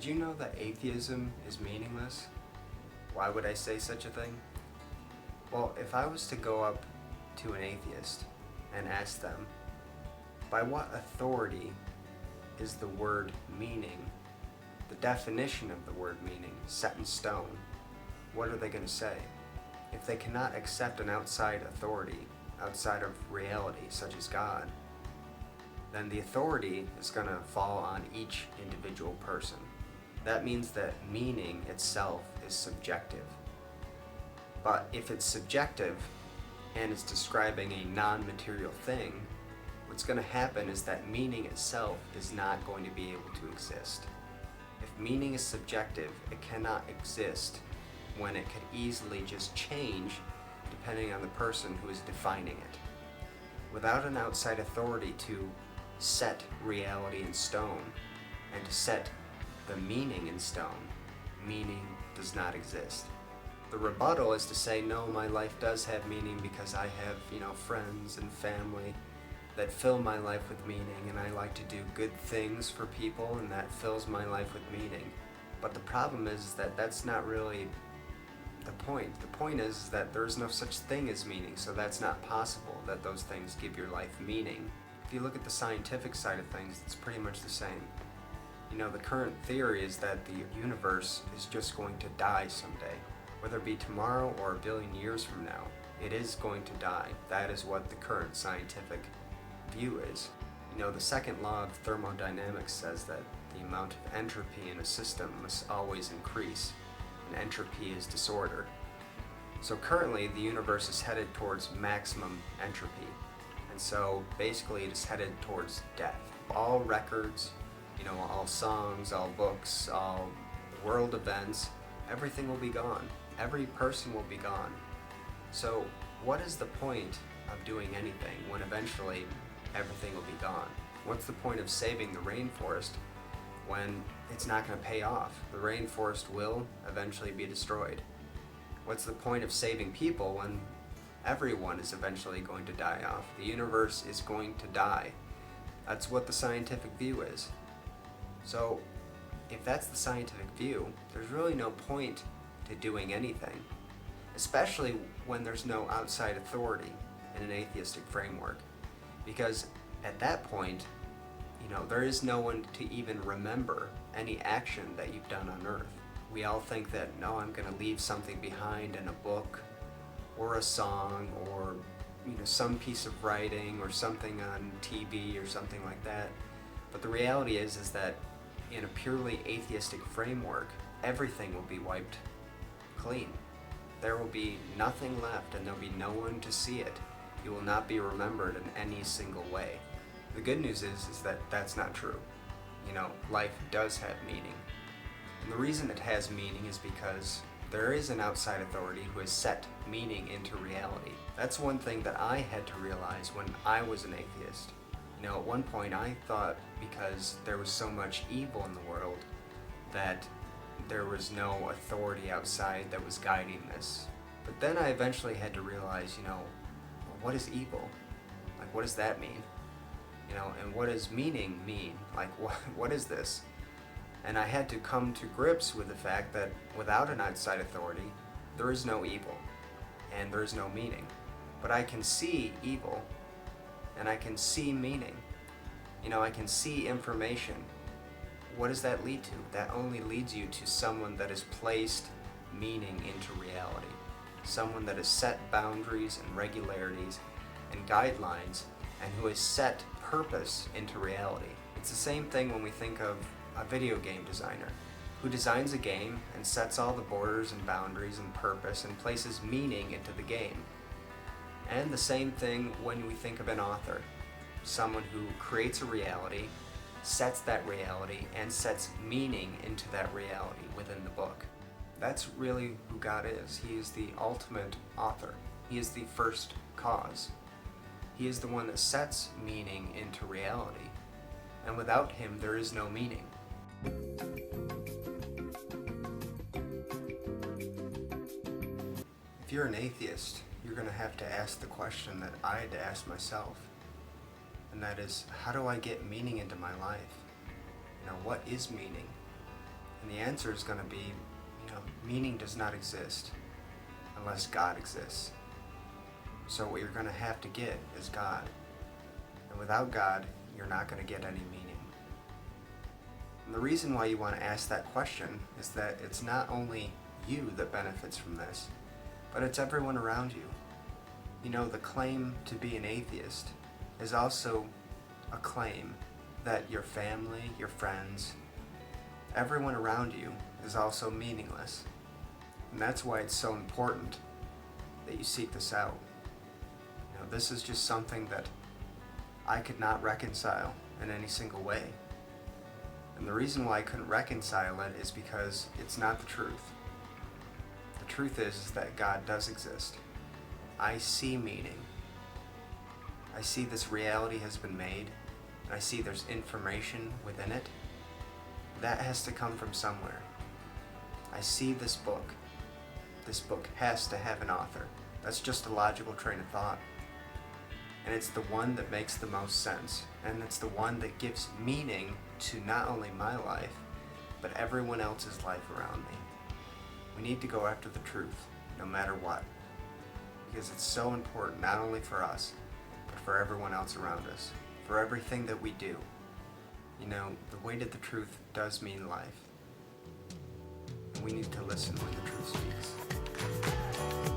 Did you know that atheism is meaningless? Why would I say such a thing? Well, if I was to go up to an atheist and ask them, by what authority is the word meaning, the definition of the word meaning, set in stone, what are they going to say? If they cannot accept an outside authority, outside of reality, such as God, then the authority is going to fall on each individual person. That means that meaning itself is subjective. But if it's subjective and it's describing a non-material thing, what's going to happen is that meaning itself is not going to be able to exist. If meaning is subjective, it cannot exist when it could easily just change depending on the person who is defining it. Without an outside authority to set reality in stone and to set the meaning in stone, meaning does not exist. The rebuttal is to say, no, my life does have meaning because I have, friends and family that fill my life with meaning, and I like to do good things for people, and that fills my life with meaning. But the problem is that that's not really the point. The point is that there's no such thing as meaning, so that's not possible that those things give your life meaning. If you look at the scientific side of things, it's pretty much the same. The current theory is that the universe is just going to die someday. Whether it be tomorrow or a billion years from now, it is going to die. That is what the current scientific view is. The second law of thermodynamics says that the amount of entropy in a system must always increase, and entropy is disorder. So currently the universe is headed towards maximum entropy, and so basically it is headed towards death. All records, all songs, all books, all world events, everything will be gone. Every person will be gone. So what is the point of doing anything when eventually everything will be gone? What's the point of saving the rainforest when it's not going to pay off? The rainforest will eventually be destroyed. What's the point of saving people when everyone is eventually going to die off? The universe is going to die. That's what the scientific view is. So if that's the scientific view, there's really no point to doing anything, especially when there's no outside authority in an atheistic framework. Because at that point, there is no one to even remember any action that you've done on Earth. We all think that, no, I'm going to leave something behind in a book or a song or some piece of writing or something on TV or something like that. But the reality is that in a purely atheistic framework, everything will be wiped clean. There will be nothing left, and there'll be no one to see it. You will not be remembered in any single way. The good news is that that's not true. Life does have meaning. And the reason it has meaning is because there is an outside authority who has set meaning into reality. That's one thing that I had to realize when I was an atheist. At one point I thought because there was so much evil in the world that there was no authority outside that was guiding this. But then I eventually had to realize, what is evil? Like, what does that mean? And what does meaning mean? Like, what is this? And I had to come to grips with the fact that without an outside authority, there is no evil and there is no meaning. But I can see evil and I can see meaning. I can see information. What does that lead to? That only leads you to someone that has placed meaning into reality. Someone that has set boundaries and regularities and guidelines and who has set purpose into reality. It's the same thing when we think of a video game designer who designs a game and sets all the borders and boundaries and purpose and places meaning into the game. And the same thing when we think of an author, someone who creates a reality, sets that reality, and sets meaning into that reality within the book. That's really who God is. He is the ultimate author. He is the first cause. He is the one that sets meaning into reality. And without him, there is no meaning. If you're an atheist, you're going to have to ask the question that I had to ask myself. And that is, how do I get meaning into my life? What is meaning? And the answer is going to be, meaning does not exist unless God exists. So what you're going to have to get is God. And without God, you're not going to get any meaning. And the reason why you want to ask that question is that it's not only you that benefits from this, but it's everyone around you. The claim to be an atheist is also a claim that your family, your friends, everyone around you is also meaningless. And that's why it's so important that you seek this out. This is just something that I could not reconcile in any single way. And the reason why I couldn't reconcile it is because it's not the truth. The truth is that God does exist. I see meaning. I see this reality has been made, and I see there's information within it. That has to come from somewhere. I see this book. This book has to have an author. That's just a logical train of thought. And it's the one that makes the most sense. And it's the one that gives meaning to not only my life, but everyone else's life around me. We need to go after the truth, no matter what. Because it's so important, not only for us, but for everyone else around us. For everything that we do. The weight of the truth does mean life. And we need to listen when the truth speaks.